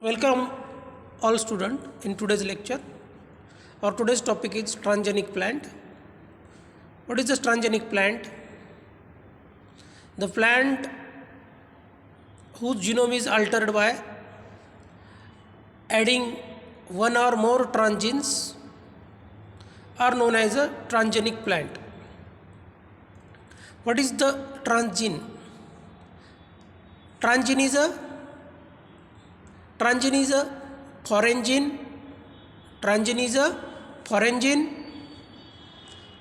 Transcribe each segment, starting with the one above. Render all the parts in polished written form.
Welcome all student in today's lecture. Our today's topic is transgenic plant. What is the transgenic plant? The plant whose genome is altered by adding one or more transgenes are known as a transgenic plant. What is the transgene? Transgene is a foreign gene. Transgene is a foreign gene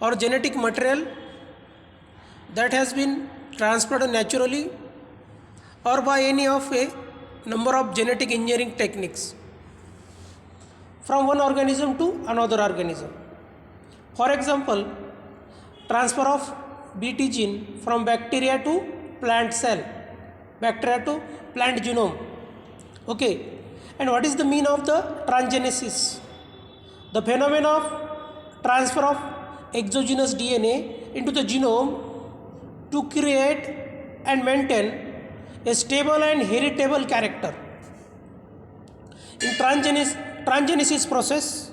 or genetic material that has been transferred naturally or by any of a number of genetic engineering techniques from one organism to another organism. For example, transfer of Bt gene from bacteria to plant cell, bacteria to plant genome. Okay, and what is the mean of the transgenesis? The phenomenon of transfer of exogenous DNA into the genome to create and maintain a stable and heritable character. In transgenesis process,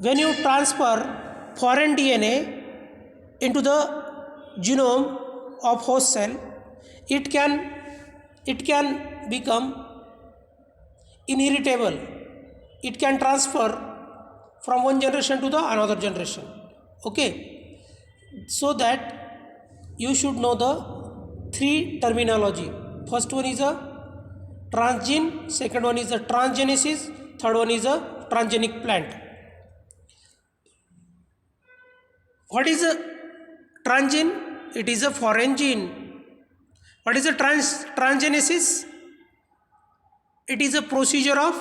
when you transfer foreign DNA into the genome of host cell, it can become inheritable. It can transfer from one generation to the another generation. Okay, so that you should know the three terminology. First one is a transgene, second one is a transgenesis, third one is a transgenic plant. What is a transgene? It is a foreign gene. What is a transgenesis? It is a procedure of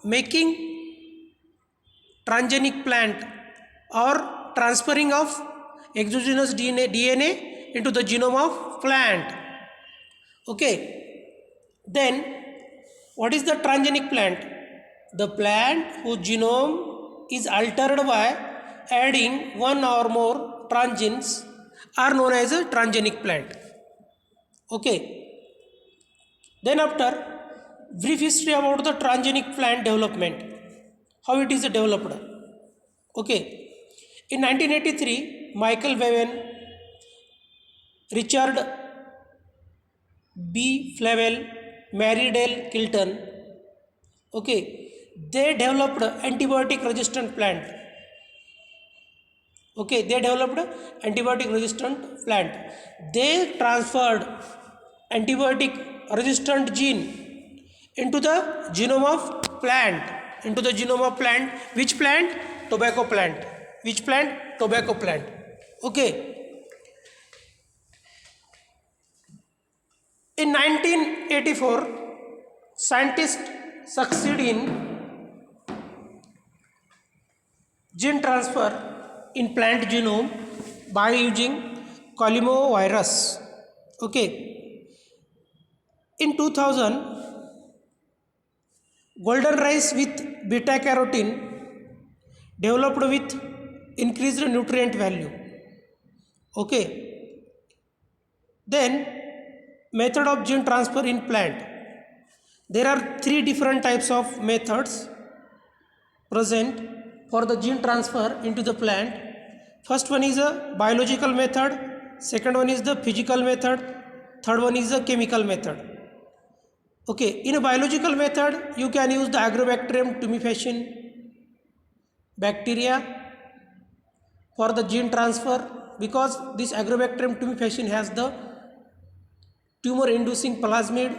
making transgenic plant or transferring of exogenous DNA into the genome of plant. Okay. Then what is the transgenic plant? The plant whose genome is altered by adding one or more transgenes are known as a transgenic plant. Okay. Then after, brief history about the transgenic plant development, how it is developed. Okay, in 1983, Michael Bevan, Richard B. Flavel, Mary Dale Kilton, okay, they developed antibiotic resistant plant. Okay, they developed antibiotic resistant plant. They transferred antibiotic resistant gene into the genome of plant. Into the genome of plant. Which plant? Tobacco plant. Which plant? Tobacco plant. Okay. In 1984, scientists succeed in gene transfer in plant genome by using Calimovirus. Okay. In 2000, golden rice with beta carotene developed with increased nutrient value. Okay. Then method of gene transfer in plant. There are three different types of methods present for the gene transfer into the plant. First one is a biological method, second one is the physical method, third one is the chemical method. Okay, in a biological method, you can use the Agrobacterium tumefaciens bacteria for the gene transfer, because this Agrobacterium tumefaciens has the tumor-inducing plasmid.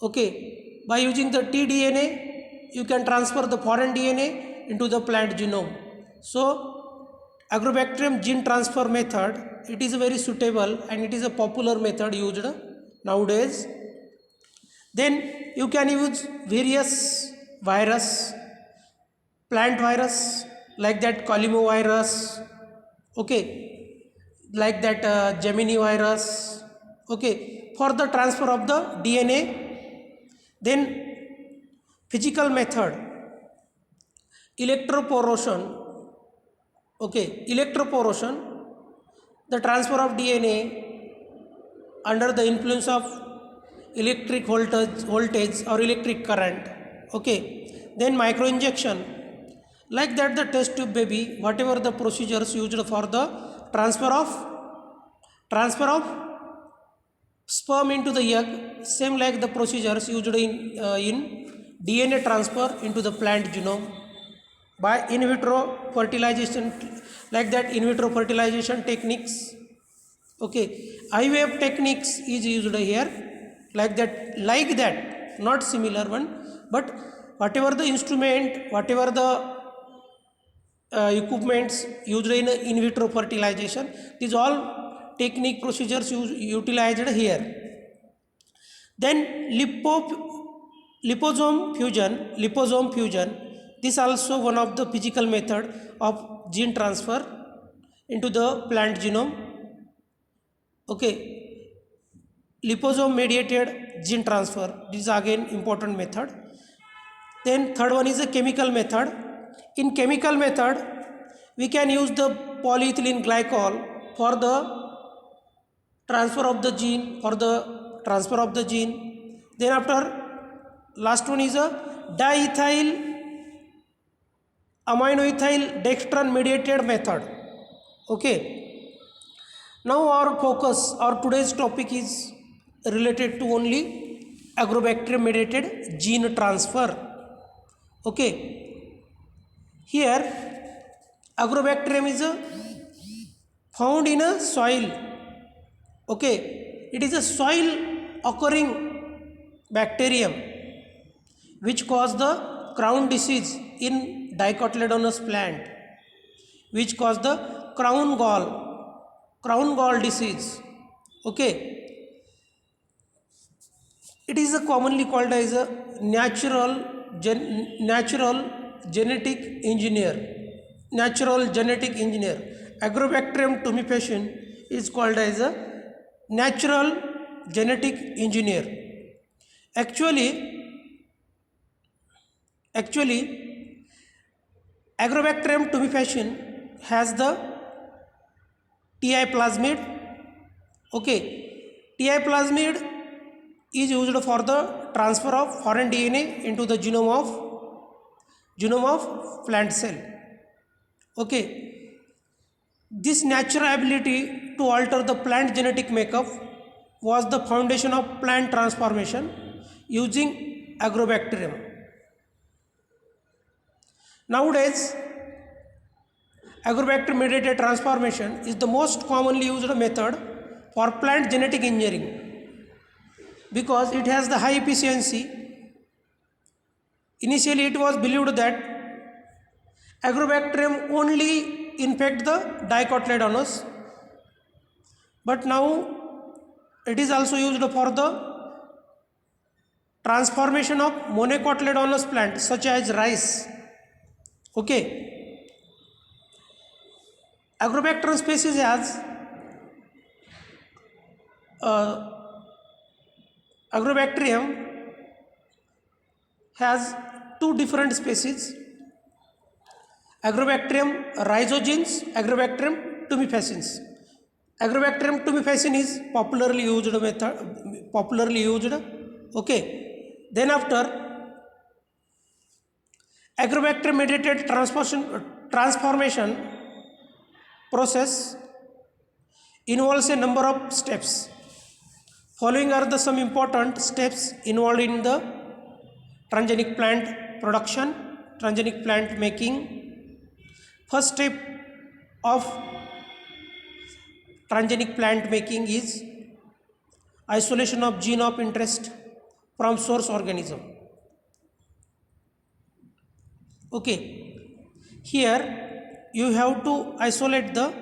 Okay, by using the tDNA, you can transfer the foreign DNA into the plant genome. So, Agrobacterium gene transfer method, it is very suitable and it is a popular method used nowadays. Then you can use various virus, plant virus, like that Calimovirus, okay, like that Gemini virus, okay, for the transfer of the DNA. Then physical method, electroporation, okay, electroporation, the transfer of DNA under the influence of electric voltage or electric current. Okay, then micro injection, like that the test tube baby, whatever the procedures used for the transfer of sperm into the egg, same like the procedures used in DNA transfer into the plant genome by in vitro fertilization, like that in vitro fertilization techniques. Okay, IVF techniques is used here, like that, not similar one, but whatever the instrument, whatever the equipments used in vitro fertilization, these all technique procedures utilized here. Then liposome fusion, this also one of the physical method of gene transfer into the plant genome. Okay, liposome mediated gene transfer, this is again important method. Then third one is a chemical method. In chemical method, we can use the polyethylene glycol for the transfer of the gene. Then after, last one is a diethyl aminoethyl dextran mediated method. Okay, now our focus, our today's topic is related to only agrobacterium mediated gene transfer. Okay, here agrobacterium is found in a soil. Okay, it is a soil occurring bacterium which cause the crown disease in dicotyledonous plant, which cause the crown gall disease. Okay, it is commonly called as a natural genetic engineer. Agrobacterium tumefaciens is called as a natural genetic engineer. Actually Agrobacterium tumefaciens has the Ti plasmid. Okay, Ti plasmid is used for the transfer of foreign DNA into the genome of plant cell. Okay, this natural ability to alter the plant genetic makeup was the foundation of plant transformation using agrobacterium. Nowadays, agrobacterium mediated transformation is the most commonly used method for plant genetic engineering because it has the high efficiency. Initially it was believed that agrobacterium only infect the dicotyledonous, but now it is also used for the transformation of monocotyledonous plants such as rice. Okay, agrobacterium species has agrobacterium has two different species: Agrobacterium rhizogens, Agrobacterium tumefaciens. Agrobacterium tumefaciens is popularly used. Okay, then after, agrobacterium mediated transformation process involves a number of steps. Following are the some important steps involved in the transgenic plant production, transgenic plant making. First step of transgenic plant making is isolation of gene of interest from source organism. Okay, here you have to isolate the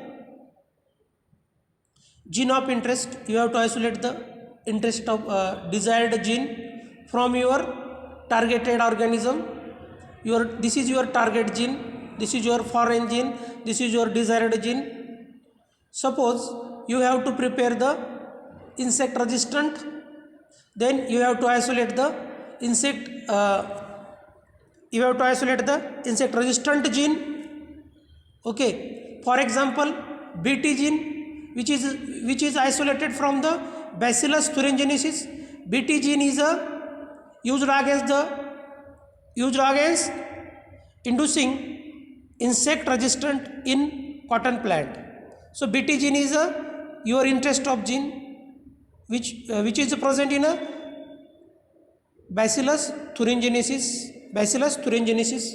gene of interest, you have to isolate the interest of desired gene from your targeted organism. This is your target gene, this is your foreign gene, this is your desired gene. Suppose you have to prepare the insect resistant, then you have to isolate the insect resistant gene. Okay, for example, Bt gene, which is isolated from the Bacillus thuringiensis. Bt gene is used against the used against inducing insect resistant in cotton plant. So Bt gene is a your interest of gene which is present in a Bacillus thuringiensis. Bacillus thuringiensis.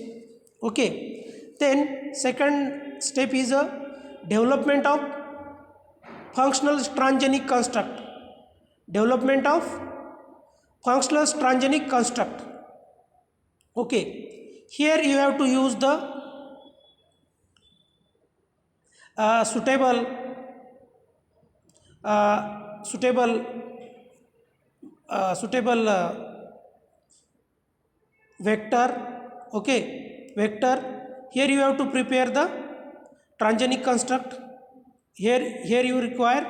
Okay. Then second step is a development of functional transgenic construct. Development of functional transgenic construct. Okay. Here you have to use the suitable vector. Okay, vector. Here you have to prepare the transgenic construct. Here you require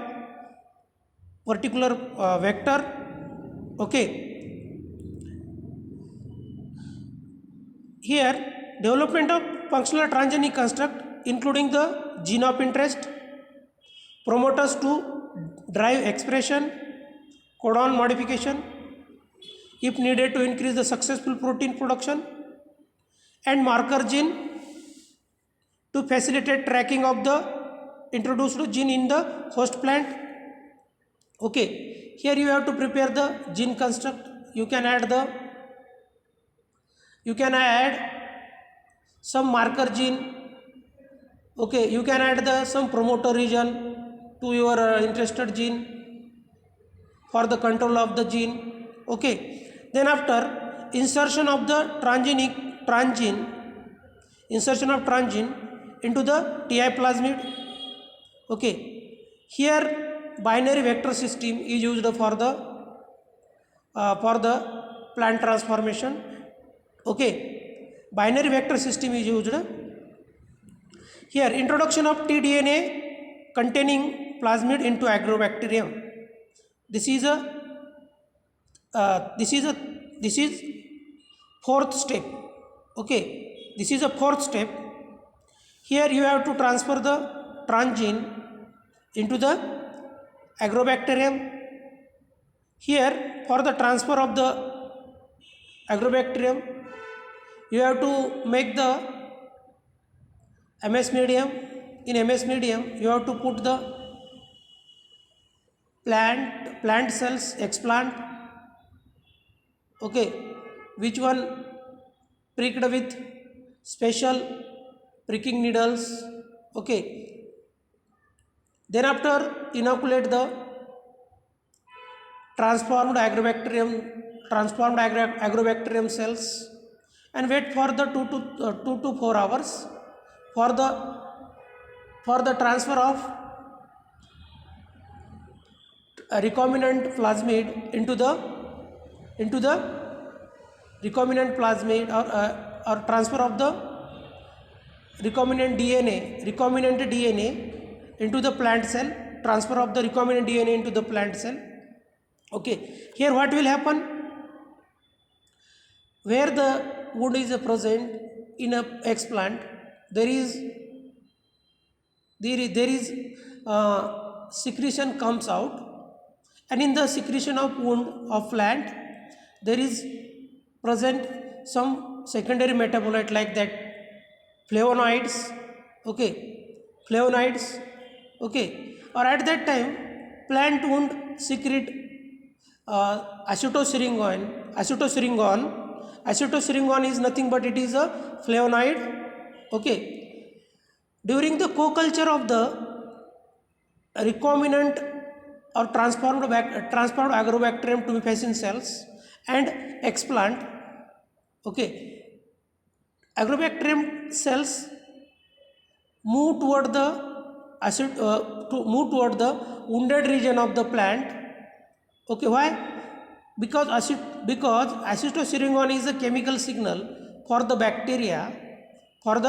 particular vector. Okay, here development of functional transgenic construct including the gene of interest, promoters to drive expression, codon modification if needed to increase the successful protein production, and marker gene to facilitate tracking of the introduced gene in the host plant. Okay, here you have to prepare the gene construct. You can add some marker gene. Okay, you can add some promoter region to your interested gene for the control of the gene. Okay, then after insertion of the transgene into the TI plasmid. Okay, here binary vector system is used for the plant transformation. Okay, binary vector system is used. Here introduction of tDNA containing plasmid into agrobacterium. This is fourth step. Okay, this is a fourth step. Here you have to transfer the transgene into the agrobacterium. Here for the transfer of the agrobacterium you have to make the MS medium. In MS medium you have to put the plant cells, explant. Okay, which one pricked with special pricking needles. Okay, then after inoculate the transformed agrobacterium cells and wait for the 2 to 4 hours for the transfer of recombinant plasmid into the recombinant plasmid or transfer of the recombinant DNA into the plant cell, transfer of the recombinant DNA into the plant cell. Okay, here what will happen, where the wound is present in a explant, there is secretion comes out, and in the secretion of wound of plant there is present some secondary metabolite like that flavonoids. Okay, okay, or at that time plant wound secrete acetylsyringon. Acetylsyringon is nothing but it is a flavonoid. Okay, during the co-culture of the recombinant or transformed agrobacterium tumefacin cells and explant. Okay, agrobacterium cells move toward the wounded region of the plant. Okay, why? Because acetylsyringon is a chemical signal for the bacteria where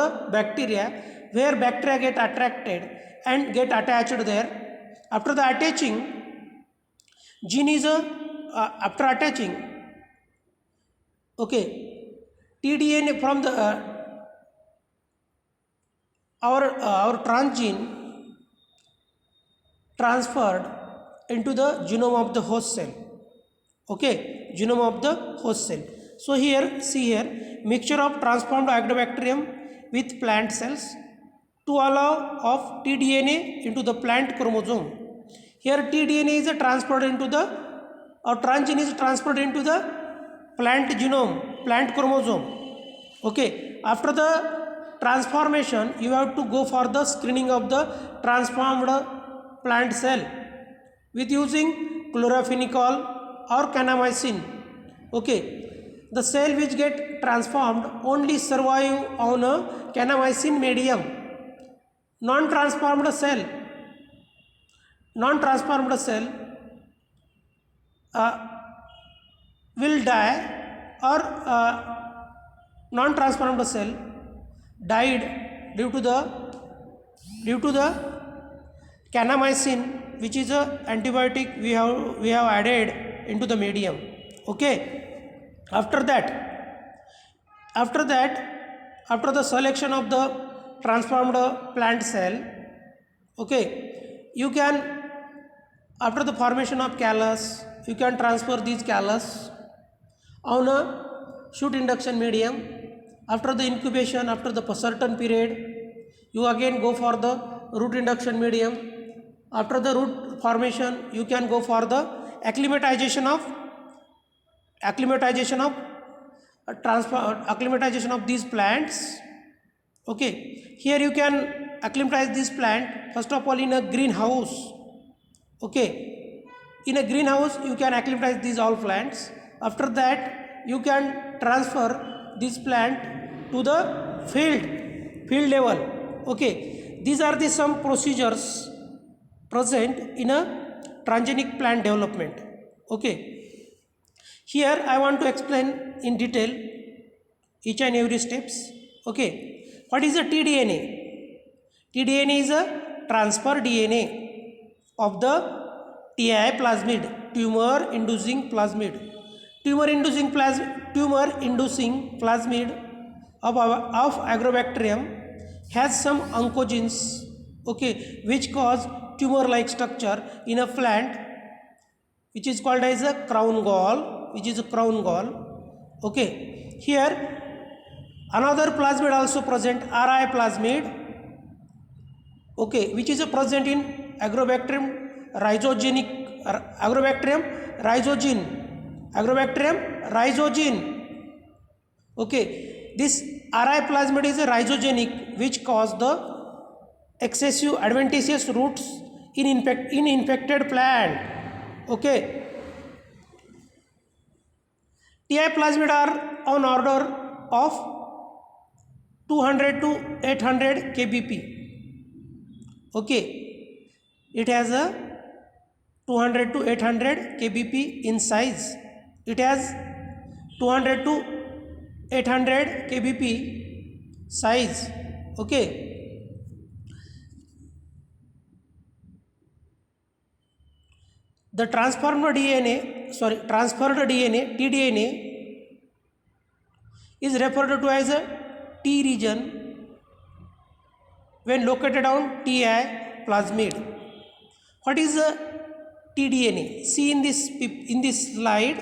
bacteria get attracted and get attached there. After the attaching, gene is after attaching. Okay, tDNA from the our transgene transferred into the genome of the host cell. Okay, genome of the host cell. So here, see here, mixture of transformed agrobacterium with plant cells to allow of tDNA into the plant chromosome. Here tDNA is transferred into the, or transgene is transferred into the plant genome, plant chromosome. Okay, after the transformation you have to go for the screening of the transformed plant cell with using chloramphenicol or kanamycin. Okay, the cell which get transformed only survive on a kanamycin medium. Non-transformed cell will die, or non-transformed cell died due to the kanamycin, which is a antibiotic we have added into the medium. Okay, after the selection of the transformed plant cell, okay, you can, after the formation of callus, you can transfer these callus on a shoot induction medium. After the incubation, after the certain period, you again go for the root induction medium. After the root formation, you can go for the acclimatization of these plants. Okay, here you can acclimatize this plant first of all in a greenhouse. Okay, in a greenhouse you can acclimatize these all plants. After that you can transfer this plant to the field level. Okay, these are the some procedures present in a transgenic plant development. Okay, here I want to explain in detail each and every steps. Okay, what is a tDNA? tDNA is a transfer DNA of the TI plasmid, tumor inducing plasmid. Tumor inducing plasmid of agrobacterium has some oncogenes, okay, which cause tumor like structure in a plant, which is called as a crown gall, Okay, here another plasmid also present, RI plasmid, okay, which is present in agrobacterium rhizogene. Okay, this RI plasmid is a rhizogenic, which cause the excessive adventitious roots in infected plant. Okay, TI plasmid are on order of 200 to 800 kbp. Okay, it has a 200 to 800 kbp in size. It has 200 to 800 kbp size. Okay, the transferred DNA, tDNA, is referred to as a T region when located on TI plasmid. What is a tDNA? See in this slide,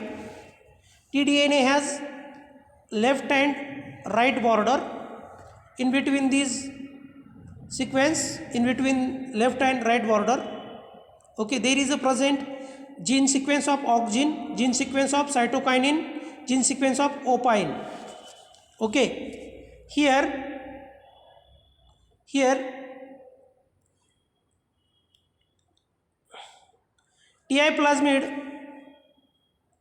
tDNA has left and right border. In between these sequence, in between left and right border, okay, there is a present gene sequence of auxin, gene sequence of cytokinin, gene sequence of opine. Okay, here TI plasmid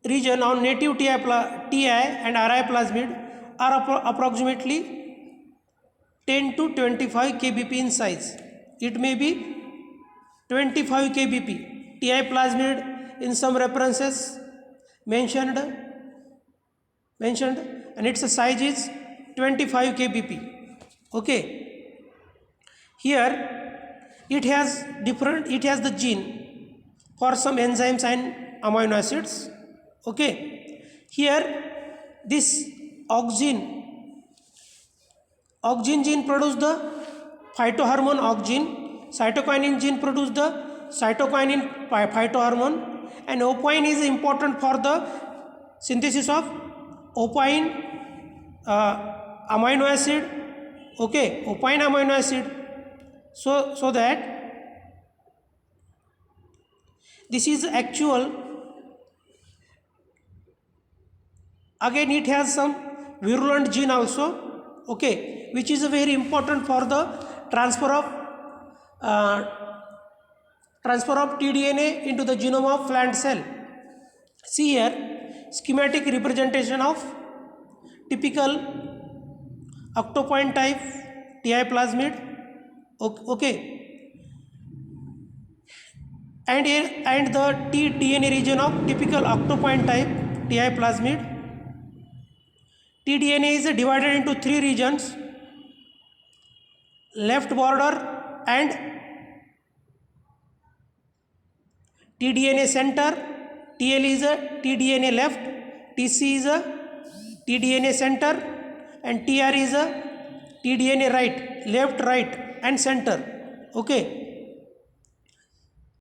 region on native TI and RI plasmid are approximately 10 to 25 kbp in size. It may be 25 kbp. TI plasmid in some references mentioned and its size is 25 kbp. Okay, here it has the gene for some enzymes and amino acids. Okay, here this auxin gene produce the phytohormone auxin, cytokinin gene produce the cytokinin phytohormone, and opine is important for the synthesis of opine amino acid, okay, opine amino acid. So that this is actual. Again, it has some virulent gene also, okay, which is very important for the transfer of tDNA into the genome of plant cell. See here, schematic representation of typical octopoint type Ti plasmid, okay, and the tDNA region of typical octopoint type Ti plasmid. tDNA is divided into three regions: left border and tDNA center. TL is a tDNA left, TC is a tDNA center, and TR is a tDNA right, left, right, and center. Okay.